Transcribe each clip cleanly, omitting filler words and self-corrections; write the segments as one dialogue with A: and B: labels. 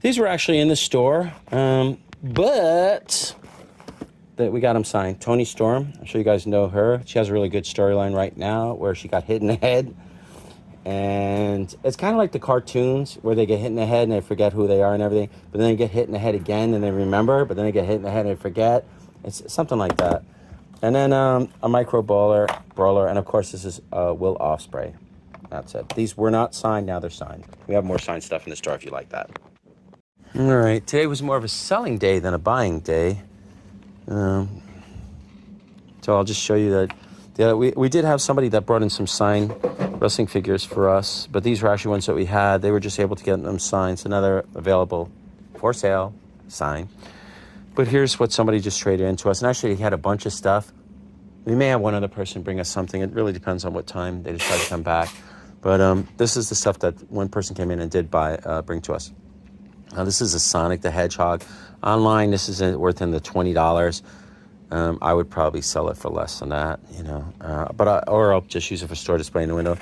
A: These were actually in the store, but that we got them signed. Toni Storm, I'm sure you guys know her. She has a really good storyline right now where she got hit in the head. And it's kind of like the cartoons where they get hit in the head and they forget who they are and everything. But then they get hit in the head again and they remember. But then they get hit in the head and they forget. It's something like that. And then a micro brawler. And, of course, this is Will Ospreay. That's it. These were not signed. Now they're signed. We have more signed stuff in the store if you like that. All right. Today was more of a selling day than a buying day. So I'll just show you that. Yeah, we did have somebody that brought in some signed wrestling figures for us, but these were actually ones that we had. They were just able to get them signed, so now they're available for sale, signed. But here's what somebody just traded into us, and actually he had a bunch of stuff. We may have one other person bring us something. It really depends on what time they decide to come back. But this is the stuff that one person came in and did bring to us. Now this is a Sonic the Hedgehog. Online, this is worth in the $20. I would probably sell it for less than that, you know. Or I'll just use it for store display in the window.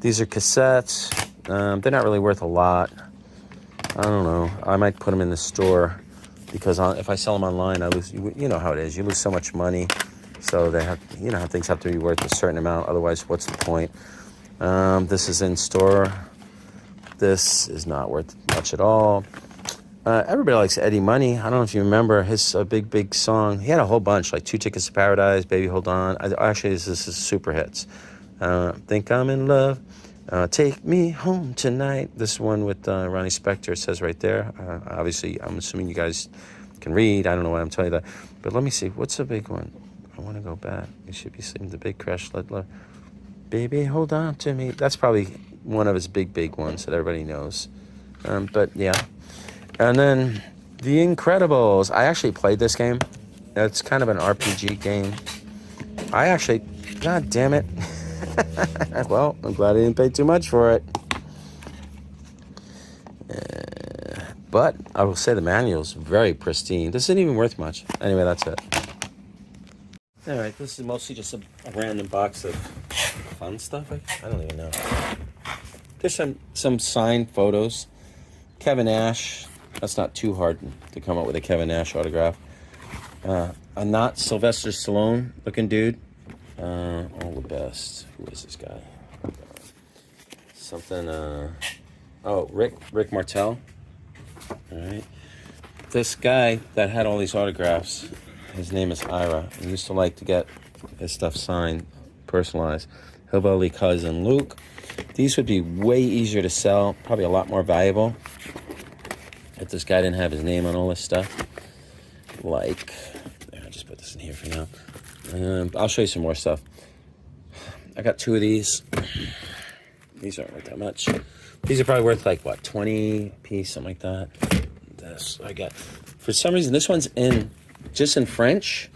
A: These are cassettes. They're not really worth a lot. I don't know. I might put them in the store because if I sell them online, I lose. You know how it is. You lose so much money. So they have, you know, how things have to be worth a certain amount. Otherwise, what's the point? This is in store. This is not worth much at all. Everybody likes Eddie Money. I don't know if you remember his big song. He had a whole bunch, like 2 Tickets to Paradise, Baby Hold On. Actually, this is super hits. Think I'm in Love. Take Me Home Tonight. This one with Ronnie Spector, it says right there. Obviously, I'm assuming you guys can read. I don't know why I'm telling you that. But let me see. What's the big one? I want to go back. You should be seeing the big Crash Let Love. Baby, hold on to me. That's probably one of his big ones that everybody knows. But, yeah. And then The Incredibles. I actually played this game. It's kind of an RPG game. God damn it. Well, I'm glad I didn't pay too much for it. But I will say the manual's very pristine. This isn't even worth much. Anyway, that's it. All right, this is mostly just a random box of fun stuff. I don't even know. There's some signed photos. Kevin Nash. That's not too hard to come up with a Kevin Nash autograph. A not Sylvester Stallone looking dude. All the best. Who is this guy? Rick Martel. All right. This guy that had all these autographs, his name is Ira. He used to like to get his stuff signed, personalized. Hillbilly Cousin Luke. These would be way easier to sell, probably a lot more valuable if this guy didn't have his name on all this stuff. Like, I'll just put this in here for now. I'll show you some more stuff. I got 2 of these. These aren't worth that much. These are probably worth like, what, 20 a piece, something like that. This I got. For some reason, this one's just in French.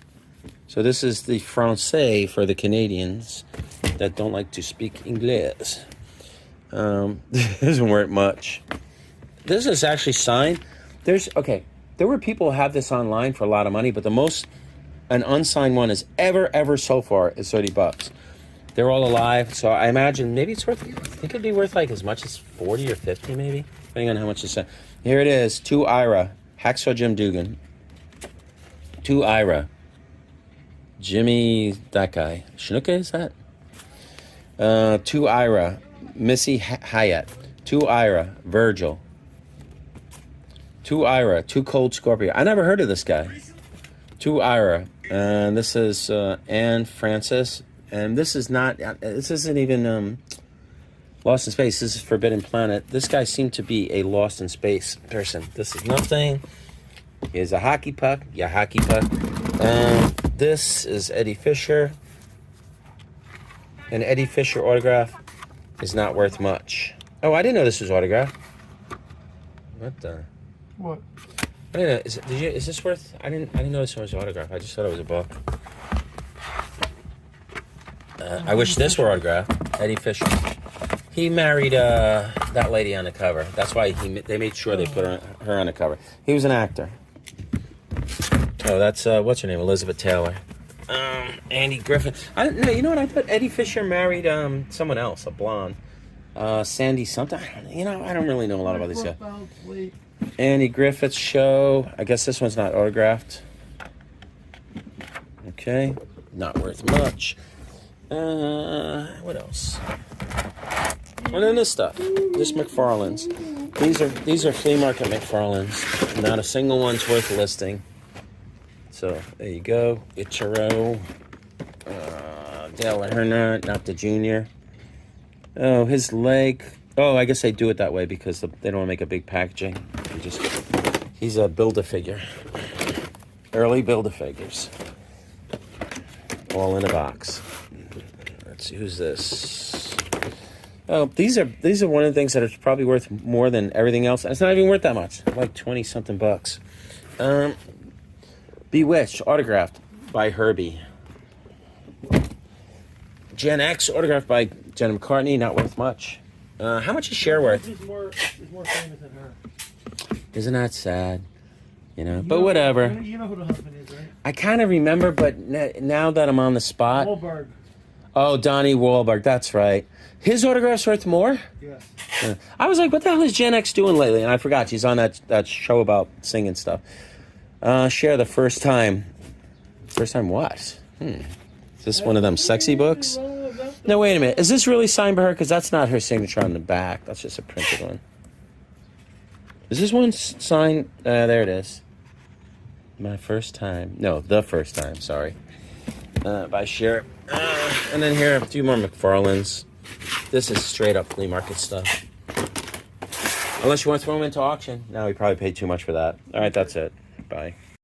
A: So this is the Francais for the Canadians that don't like to speak English. This isn't worth much. This is actually signed. There were people who have this online for a lot of money, but an unsigned one is ever so far is $30. They're all alive, so I imagine maybe it's worth, I think it'd be worth like as much as 40 or 50 maybe, depending on how much it's. Here it is, 2 Ira, Hacksaw Jim Dugan. 2 Ira. Jimmy, that guy. Snuka, is that? 2 Ira, Missy Hyatt. 2 Ira, Virgil. 2 Ira, 2 Cold Scorpio. I never heard of this guy. 2 Ira. And this is Anne Francis. And this isn't even Lost in Space. This is Forbidden Planet. This guy seemed to be a Lost in Space person. This is nothing. Here's a hockey puck. Yeah, hockey puck. This is Eddie Fisher. An Eddie Fisher autograph is not worth much. Oh, I didn't know this was autographed. What the?
B: What?
A: I didn't know. Is this worth? I didn't know this one was autographed. I just thought it was a book. I wish this were autographed. Eddie Fisher. He married that lady on the cover. That's why they made sure they put her on the cover. He was an actor. Oh, that's what's her name? Elizabeth Taylor. Andy Griffin. You know what? I thought Eddie Fisher married someone else, a blonde. Sandy something. You know, I don't really know a lot about these guys. Andy Griffith's show. I guess this one's not autographed. Okay, not worth much. What else? And then this stuff. This McFarlane's. These are flea market McFarlane's. Not a single one's worth listing. So there you go. Ichiro. Dale Earnhardt, not the junior. Oh, his leg. Oh, I guess they do it that way because they don't want to make a big packaging. He's a Build-A-Figure. Early Build-A-Figures. All in a box. Let's see, who's this? Oh, these are one of the things that are probably worth more than everything else. It's not even worth that much. Like 20-something bucks. Bewitched, autographed by Herbie. Gen X, autographed by Jenna McCartney, not worth much. How much is Cher worth?
B: He's more famous than her.
A: Isn't that sad? You know, but whatever.
B: You know who the husband is, right?
A: I kind of remember, but now that I'm on the spot.
B: Wahlberg.
A: Oh, Donnie Wahlberg, that's right. His autograph's worth more?
B: Yes.
A: Yeah. I was like, what the hell is Gen X doing lately? And I forgot, she's on that show about singing stuff. Cher, the first time. First time what? Is this one of them sexy books? No, wait a minute. Is this really signed by her? Because that's not her signature on the back. That's just a printed one. Is this one signed? There it is. My first time. No, the first time. Sorry. By Cher. And then here, a few more McFarlane's. This is straight up flea market stuff. Unless you want to throw them into auction. No, we probably paid too much for that. All right, that's it. Bye.